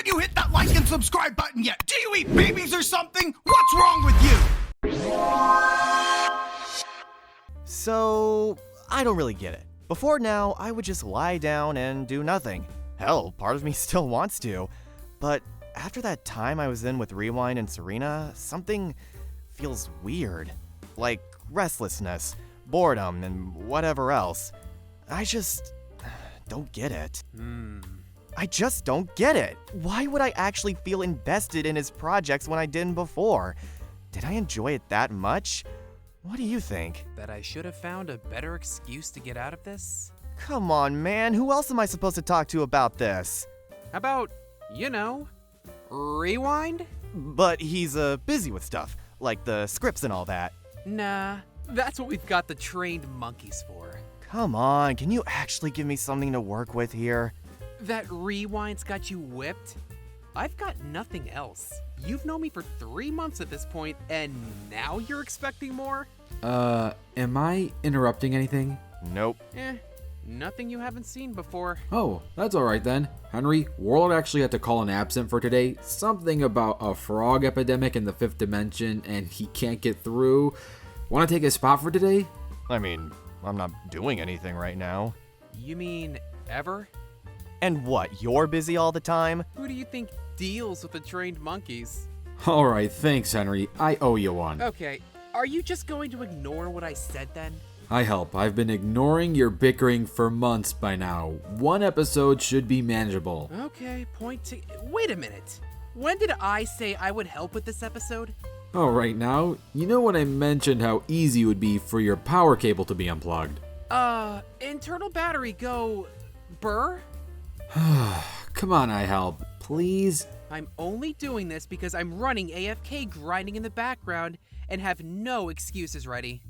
haven't you hit that like and subscribe button yet? Do you eat babies or something? What's wrong with you? So, I don't really get it. Before now, I would just lie down and do nothing. Hell, part of me still wants to. But after that time I was in with Rewind and Serena, something feels weird. Like restlessness, boredom, and whatever else. I just don't get it. I just don't get it. Why would I actually feel invested in his projects when I didn't before? Did I enjoy it that much? What do you think? That I should have found a better excuse to get out of this? Come on, man. Who else am I supposed to talk to about this? How about, Rewind? But he's busy with stuff, like the scripts and all that. Nah, that's what we've got the trained monkeys for. Come on, can you actually give me something to work with here? That Rewind's got you whipped? I've got nothing else. You've known me for 3 months at this point, and now you're expecting more? Am I interrupting anything? Nope. Nothing you haven't seen before. Oh, that's alright then. Henry, Warlord actually had to call an absent for today. Something about a frog epidemic in the 5th dimension, and he can't get through. Want to take his spot for today? I mean, I'm not doing anything right now. You mean ever? And what, you're busy all the time? Who do you think deals with the trained monkeys? Alright, thanks Henry. I owe you one. Okay, are you just going to ignore what I said then? I help. I've been ignoring your bickering for months by now. One episode should be manageable. Okay, wait a minute. When did I say I would help with this episode? Alright now, you know when I mentioned how easy it would be for your power cable to be unplugged? Internal battery go... burr? Come on, I help. Please? I'm only doing this because I'm running AFK grinding in the background and have no excuses ready.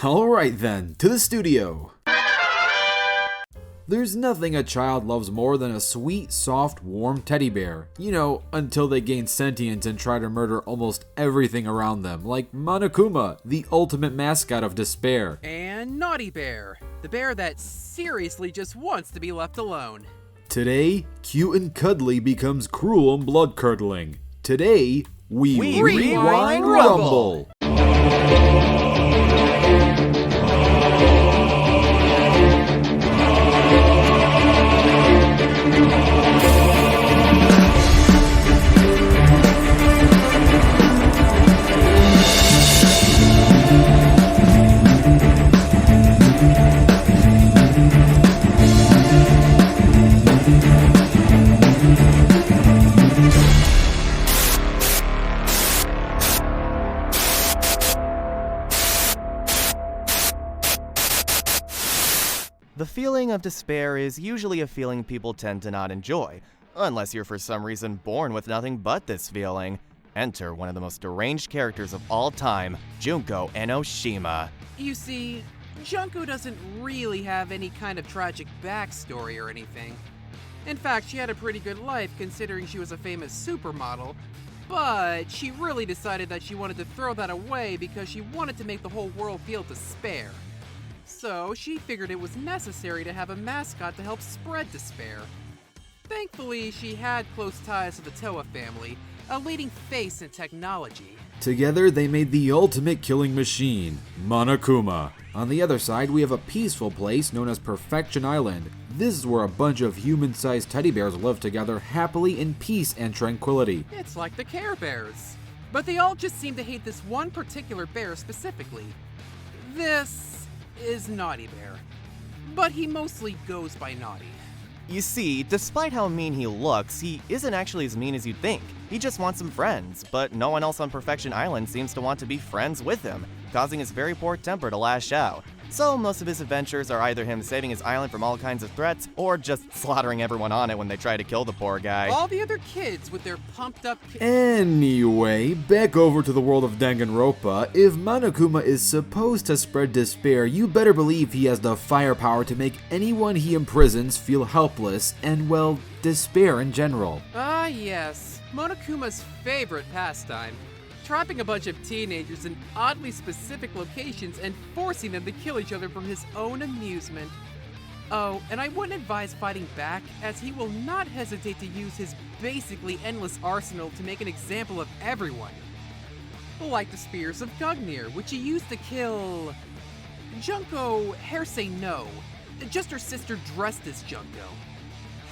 Alright then, to the studio. There's nothing a child loves more than a sweet, soft, warm teddy bear. You know, until they gain sentience and try to murder almost everything around them, like Monokuma, the ultimate mascot of despair. And Naughty Bear, the bear that seriously just wants to be left alone. Today, cute and cuddly becomes cruel and blood-curdling. Today, we rewind rumble! The feeling of despair is usually a feeling people tend to not enjoy, unless you're for some reason born with nothing but this feeling. Enter one of the most deranged characters of all time, Junko Enoshima. You see, Junko doesn't really have any kind of tragic backstory or anything. In fact, she had a pretty good life considering she was a famous supermodel, but she really decided that she wanted to throw that away because she wanted to make the whole world feel despair. So she figured it was necessary to have a mascot to help spread despair. Thankfully, she had close ties to the Toa family, a leading face in technology. Together, they made the ultimate killing machine, Monokuma. On the other side, we have a peaceful place known as Perfection Island. This is where a bunch of human-sized teddy bears live together happily in peace and tranquility. It's like the Care Bears. But they all just seem to hate this one particular bear specifically. This is Naughty Bear, but he mostly goes by Naughty. You see, despite how mean he looks, he isn't actually as mean as you'd think. He just wants some friends, but no one else on Perfection Island seems to want to be friends with him, causing his very poor temper to lash out. So most of his adventures are either him saving his island from all kinds of threats, or just slaughtering everyone on it when they try to kill the poor guy. All the other kids with their pumped up Anyway, back over to the world of Danganronpa. If Monokuma is supposed to spread despair, you better believe he has the firepower to make anyone he imprisons feel helpless and, well, despair in general. Ah yes, Monokuma's favorite pastime. Trapping a bunch of teenagers in oddly specific locations and forcing them to kill each other for his own amusement. Oh, and I wouldn't advise fighting back, as he will not hesitate to use his basically endless arsenal to make an example of everyone. Like the spears of Gugnir, which he used to kill Junko Hersey No, just her sister dressed as Junko.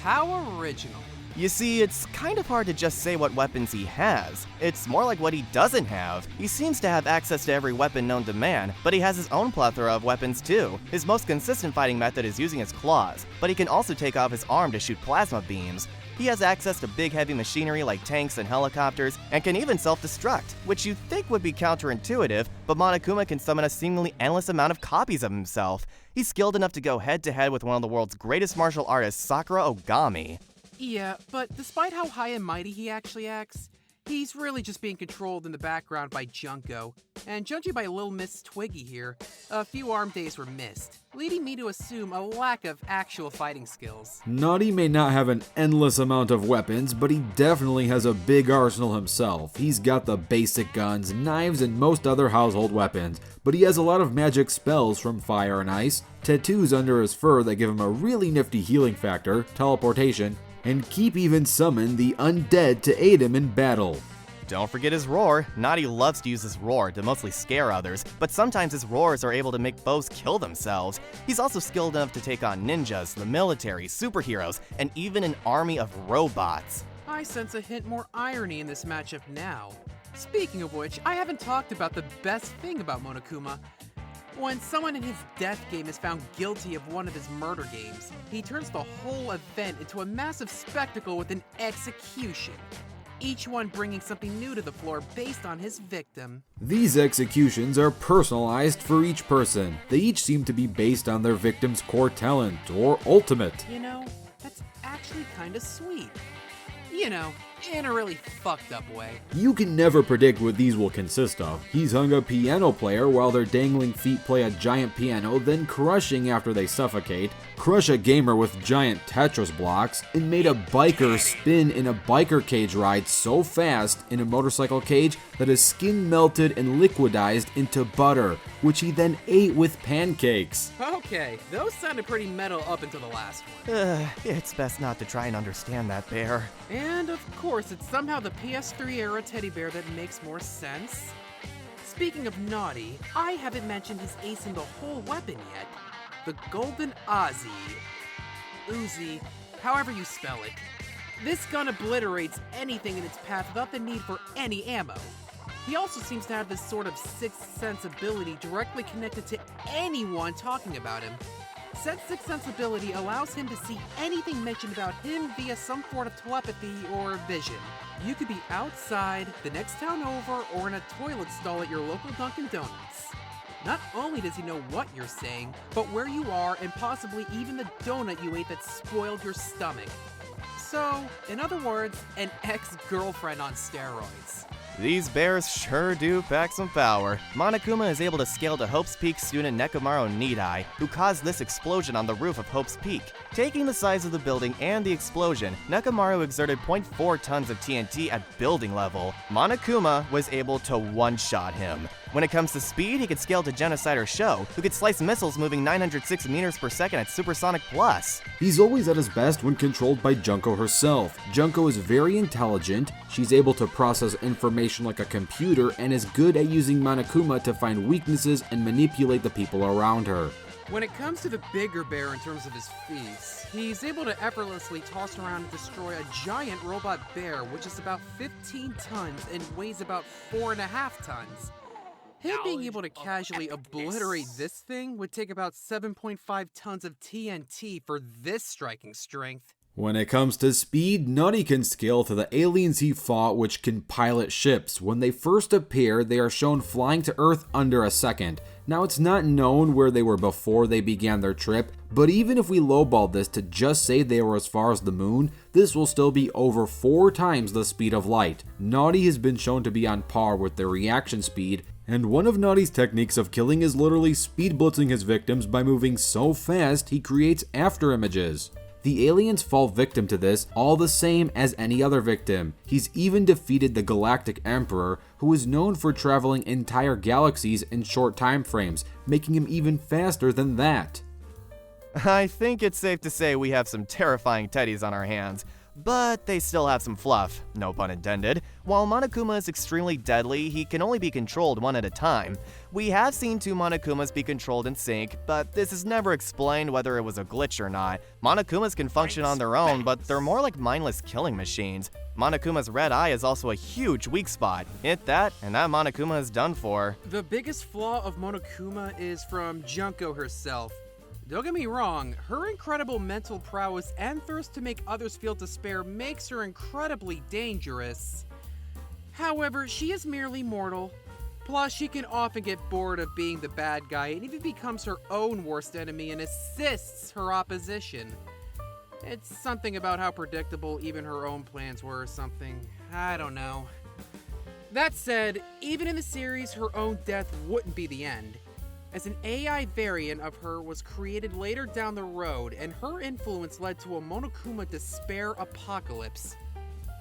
How original. You see, it's kind of hard to just say what weapons he has. It's more like what he doesn't have. He seems to have access to every weapon known to man, but he has his own plethora of weapons too. His most consistent fighting method is using his claws, but he can also take off his arm to shoot plasma beams. He has access to big heavy machinery like tanks and helicopters, and can even self-destruct, which you'd think would be counterintuitive, but Monokuma can summon a seemingly endless amount of copies of himself. He's skilled enough to go head-to-head with one of the world's greatest martial artists, Sakura Ogami. Yeah, but despite how high and mighty he actually acts, he's really just being controlled in the background by Junko. And judging by Lil Miss Twiggy here, a few arm days were missed, leading me to assume a lack of actual fighting skills. Naughty may not have an endless amount of weapons, but he definitely has a big arsenal himself. He's got the basic guns, knives, and most other household weapons, but he has a lot of magic spells from fire and ice, tattoos under his fur that give him a really nifty healing factor, teleportation, and Keep even summon the undead to aid him in battle. Don't forget his roar. Naughty loves to use his roar to mostly scare others, but sometimes his roars are able to make foes kill themselves. He's also skilled enough to take on ninjas, the military, superheroes, and even an army of robots. I sense a hint more irony in this matchup now. Speaking of which, I haven't talked about the best thing about Monokuma. When someone in his death game is found guilty of one of his murder games, he turns the whole event into a massive spectacle with an execution. Each one bringing something new to the floor based on his victim. These executions are personalized for each person. They each seem to be based on their victim's core talent, or ultimate. You know, that's actually kinda sweet. You know, in a really fucked up way. You can never predict what these will consist of. He's hung a piano player while their dangling feet play a giant piano, then crushing after they suffocate, crush a gamer with giant Tetris blocks, and made a biker spin in a biker cage ride so fast in a motorcycle cage that his skin melted and liquidized into butter, which he then ate with pancakes. Okay, those sounded pretty metal up until the last one. It's best not to try and understand that, Bear. And of course, it's somehow the PS3 era teddy bear that makes more sense. Speaking of naughty, I haven't mentioned his ace in the whole weapon yet. The Golden Uzi, however you spell it. This gun obliterates anything in its path without the need for any ammo. He also seems to have this sort of sixth sense ability directly connected to anyone talking about him. Said sixth sense ability allows him to see anything mentioned about him via some sort of telepathy or vision. You could be outside, the next town over, or in a toilet stall at your local Dunkin' Donuts. Not only does he know what you're saying, but where you are and possibly even the donut you ate that spoiled your stomach. So, in other words, an ex-girlfriend on steroids. These bears sure do pack some power. Monokuma is able to scale to Hope's Peak student Nekomaru Nidai, who caused this explosion on the roof of Hope's Peak. Taking the size of the building and the explosion, Nekomaru exerted 0.4 tons of TNT at building level. Monokuma was able to one-shot him. When it comes to speed, he could scale to Genocider Sho, who could slice missiles moving 906 meters per second at Supersonic Plus. He's always at his best when controlled by Junko herself. Junko is very intelligent, she's able to process information like a computer, and is good at using Monokuma to find weaknesses and manipulate the people around her. When it comes to the bigger bear in terms of his feats, he's able to effortlessly toss around and destroy a giant robot bear, which is about 15 tons and weighs about 4.5 tons. Him being able to casually obliterate this thing would take about 7.5 tons of TNT for this striking strength. When it comes to speed, Naughty can scale to the aliens he fought, which can pilot ships. When they first appear, they are shown flying to Earth under a second. Now, it's not known where they were before they began their trip, but even if we lowball this to just say they were as far as the moon, this will still be over 4 times the speed of light. Naughty has been shown to be on par with their reaction speed, and one of Naughty's techniques of killing is literally speed blitzing his victims by moving so fast he creates after images. The aliens fall victim to this all the same as any other victim. He's even defeated the Galactic Emperor, who is known for traveling entire galaxies in short time frames, making him even faster than that. I think it's safe to say we have some terrifying teddies on our hands, but they still have some fluff, no pun intended. While Monokuma is extremely deadly, he can only be controlled one at a time. We have seen 2 Monokumas be controlled in sync, but this is never explained whether it was a glitch or not. Monokumas can function on their own, but they're more like mindless killing machines. Monokuma's red eye is also a huge weak spot. Hit that, and that Monokuma is done for. The biggest flaw of Monokuma is from Junko herself. Don't get me wrong, her incredible mental prowess and thirst to make others feel despair makes her incredibly dangerous. However, she is merely mortal. Plus, she can often get bored of being the bad guy and even becomes her own worst enemy and assists her opposition. It's something about how predictable even her own plans were or something. I don't know. That said, even in the series, her own death wouldn't be the end, as an AI variant of her was created later down the road, and her influence led to a Monokuma despair apocalypse.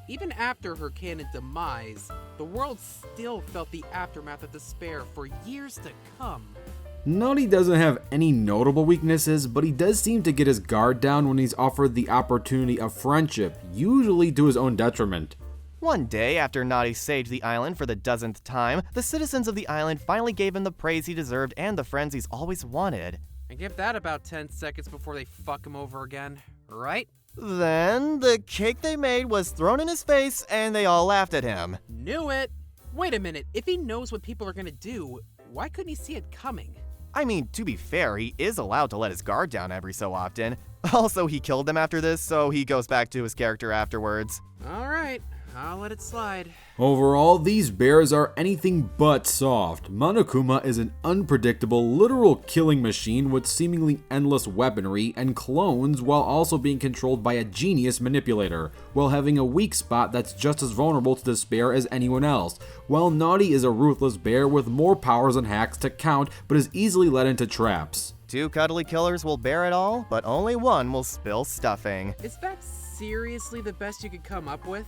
Even after her canon demise, the world still felt the aftermath of despair for years to come. Naughty doesn't have any notable weaknesses, but he does seem to get his guard down when he's offered the opportunity of friendship, usually to his own detriment. One day, after Naughty saved the island for the dozenth time, the citizens of the island finally gave him the praise he deserved and the friends he's always wanted. And give that about 10 seconds before they fuck him over again, right? Then, the cake they made was thrown in his face and they all laughed at him. Knew it! Wait a minute, if he knows what people are gonna do, why couldn't he see it coming? I mean, to be fair, he is allowed to let his guard down every so often. Also, he killed them after this, so he goes back to his character afterwards. Alright, I'll let it slide. Overall, these bears are anything but soft. Monokuma is an unpredictable, literal killing machine with seemingly endless weaponry and clones, while also being controlled by a genius manipulator, while having a weak spot that's just as vulnerable to despair as anyone else, while Naughty is a ruthless bear with more powers and hacks to count, but is easily led into traps. 2 cuddly killers will bear it all, but only one will spill stuffing. Is that seriously the best you could come up with?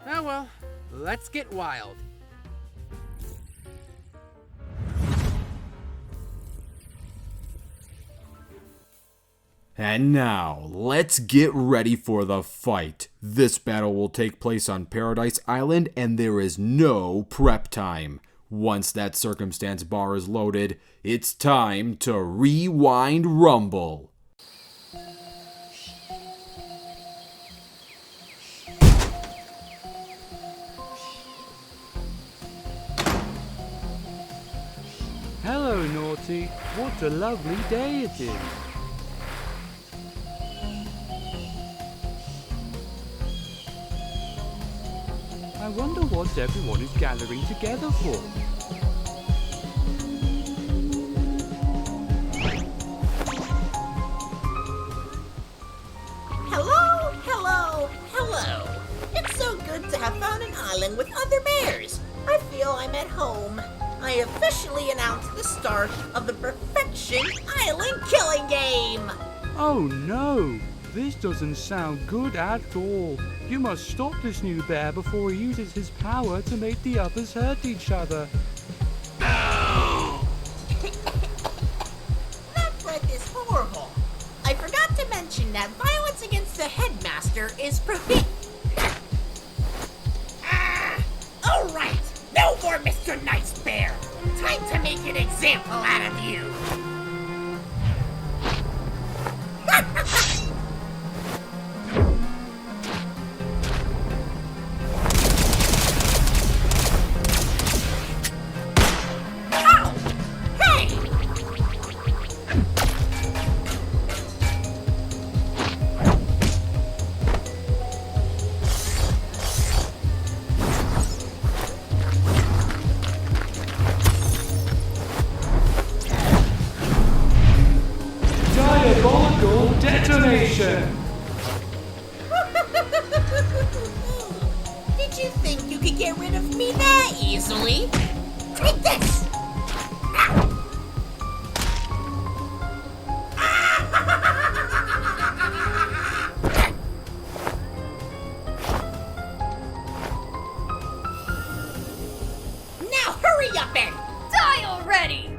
Oh well, let's get wild. And now, let's get ready for the fight. This battle will take place on Paradise Island and there is no prep time. Once that circumstance bar is loaded, it's time to rewind rumble. Hello, Naughty. What a lovely day it is. I wonder what everyone is gathering together for. Hello, hello, hello. It's so good to have found an island with other bears. I feel I'm at home. I officially announced the start of the Perfection Island Killing Game! Oh no! This doesn't sound good at all. You must stop this new bear before he uses his power to make the others hurt each other. That breath is horrible. I forgot to mention that violence against the Headmaster is prohibited. Alright! No more Mr. Nice Bear! Time to make an example out of you! Ow! Hey! Diabolical detonation! Did you think you could get rid of me that easily? Take this! Now hurry up and die already!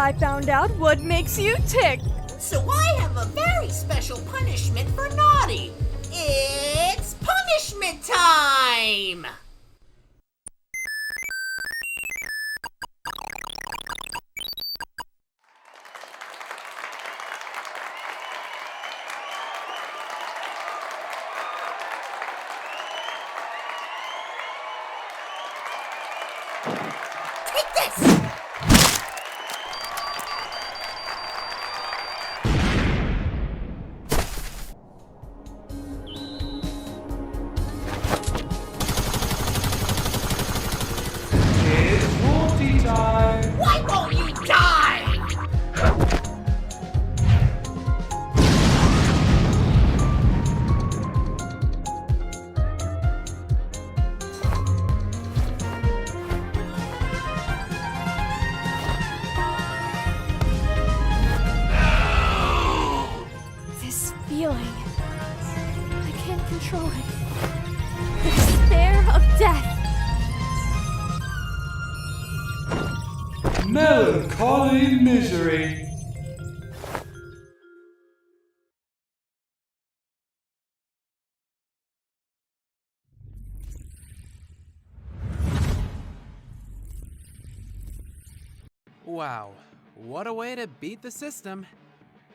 I found out what makes you tick. So I have a very special punishment for Naughty. It's punishment time! Take this! It's party time! Why won't you die? This feeling, I can't control it. The despair of death. Melancholy misery. Wow, what a way to beat the system.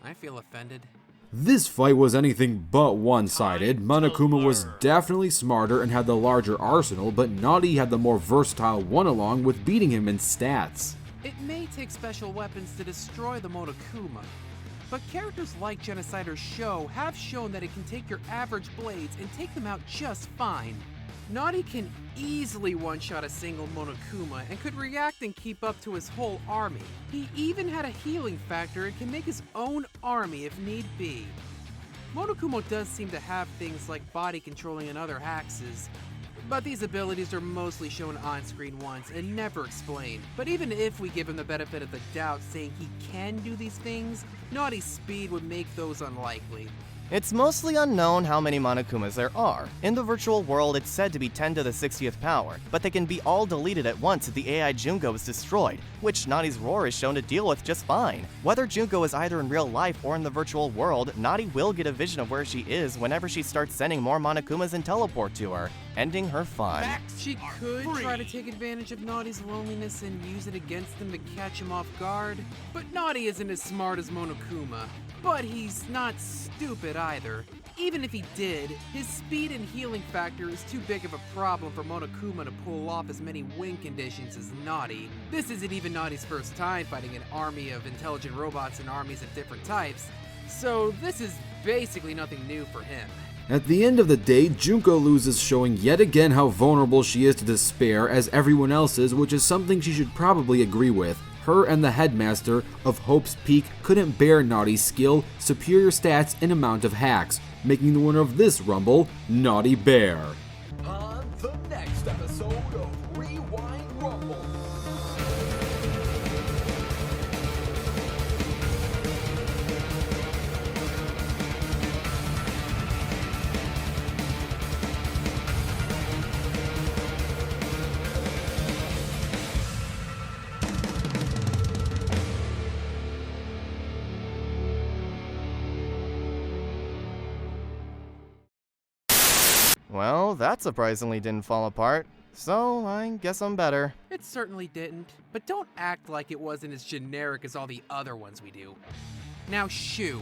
I feel offended. This fight was anything but one-sided. Monokuma was definitely smarter and had the larger arsenal, but Naughty had the more versatile one-along with beating him in stats. It may take special weapons to destroy the Monokuma, but characters like Genocider's Show have shown that it can take your average blades and take them out just fine. Naughty can easily one-shot a single Monokuma and could react and keep up to his whole army. He even had a healing factor and can make his own army if need be. Monokuma does seem to have things like body controlling and other hexes, but these abilities are mostly shown on screen once and never explained. But even if we give him the benefit of the doubt saying he can do these things, Naughty's speed would make those unlikely. It's mostly unknown how many Monokumas there are. In the virtual world, it's said to be 10 to the 60th power, but they can be all deleted at once if the AI Junko is destroyed, which Naughty's Roar is shown to deal with just fine. Whether Junko is either in real life or in the virtual world, Naughty will get a vision of where she is whenever she starts sending more Monokumas and teleport to her, ending her fun. She could try to take advantage of Naughty's loneliness and use it against him to catch him off guard, but Naughty isn't as smart as Monokuma. But he's not stupid either. Even if he did, his speed and healing factor is too big of a problem for Monokuma to pull off as many win conditions as Naughty. This isn't even Naughty's first time fighting an army of intelligent robots and armies of different types, so this is basically nothing new for him. At the end of the day, Junko loses, showing yet again how vulnerable she is to despair as everyone else is, which is something she should probably agree with. Her and the Headmaster of Hope's Peak couldn't bear Naughty's skill, superior stats, and amount of hacks, making the winner of this Rumble, Naughty Bear. On the next episode of Rewind Rumble. Well, that surprisingly didn't fall apart, so I guess I'm better. It certainly didn't, but don't act like it wasn't as generic as all the other ones we do. Now, Shoo,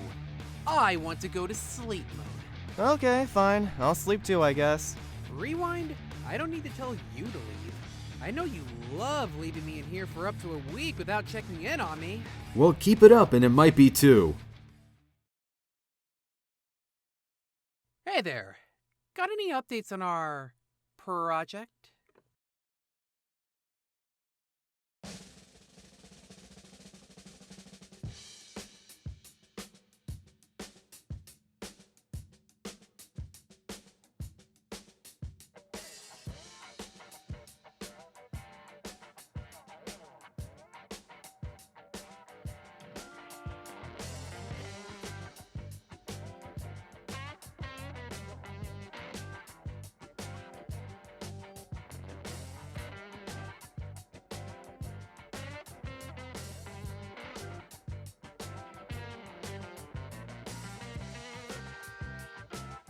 I want to go to sleep mode. Okay, fine. I'll sleep too, I guess. Rewind? I don't need to tell you to leave. I know you love leaving me in here for up to a week without checking in on me. Well, keep it up and it might be too. Hey there. Got any updates on our project?